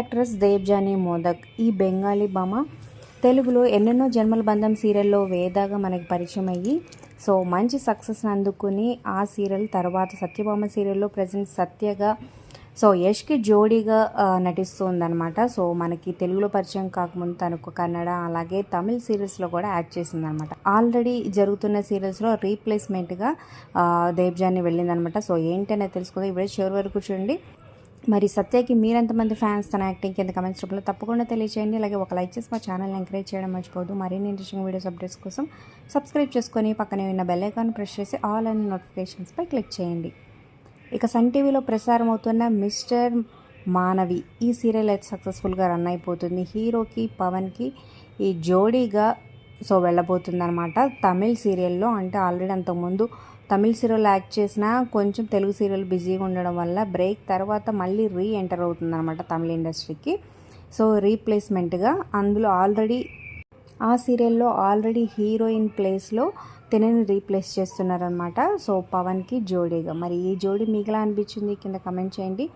Actress Debjani modak. ఈ బెంగాలీ భామ తెలుగులో ఎన్నెన్నో జన్మల బంధం సీరియల్లో వేదాగా మనకి పరిచయం అయ్యి సో మంచి సక్సెస్ని అందుకుని ఆ సీరియల్ తర్వాత సత్యభామ సీరియల్లో ప్రజెంట్ సత్యగా సో యష్కి జోడీగా నటిస్తుందన్నమాట. సో మనకి తెలుగులో పరిచయం కాకముందు తనకు కన్నడ అలాగే తమిళ్ సీరియల్స్లో కూడా యాక్ట్ చేసిందనమాట. ఆల్రెడీ జరుగుతున్న సీరియల్స్లో రీప్లేస్మెంట్గా దేవ్జానీ వెళ్ళిందనమాట. సో ఏంటనేది తెలుసుకుందాం. ఇప్పుడే చివరి వరకు చూడండి. మరి సత్యకి మీరెంతమంది ఫ్యాన్స్ తన యాక్టింగ్ కింద కమెంట్స్ రూపంలో తప్పకుండా తెలియజేయండి. అలాగే ఒక లైక్ చేసి మా ఛానల్ని ఎంకరేజ్ చేయడం మర్చిపోవద్దు. మరిన్ని ఇంట్రెస్టింగ్ వీడియోస్ అప్డేట్స్ కోసం సబ్స్క్రైబ్ చేసుకొని పక్కనే ఉన్న బెల్ ఐకాన్ ప్రెస్ చేసి ఆల్ అండ్ నోటిఫికేషన్స్పై క్లిక్ చేయండి. ఇక సన్ టీవీలో ప్రసారం అవుతున్న మిస్టర్ మానవి ఈ సీరియల్ అయితే సక్సెస్ఫుల్గా రన్ అయిపోతుంది. హీరోకి పవన్కి ఈ జోడీగా సో వెళ్ళబోతుంది అనమాట. తమిళ్ సీరియల్లో అంటే ఆల్రెడీ అంతకుముందు తమిళ్ సీరియల్ యాక్ట్ చేసిన కొంచెం తెలుగు సీరియల్ బిజీగా ఉండడం వల్ల బ్రేక్ తర్వాత మళ్ళీ ఎంటర్ అవుతుంది అనమాట తమిళ ఇండస్ట్రీకి. సో రీప్లేస్మెంట్గా అందులో ఆల్రెడీ ఆ సీరియల్లో ఆల్రెడీ హీరోయిన్ ప్లేస్లో తినని రీప్లేస్ చేస్తున్నారనమాట. సో పవన్కి జోడీగా. మరి ఈ జోడీ మీకులా అనిపించింది కింద కమెంట్ చేయండి.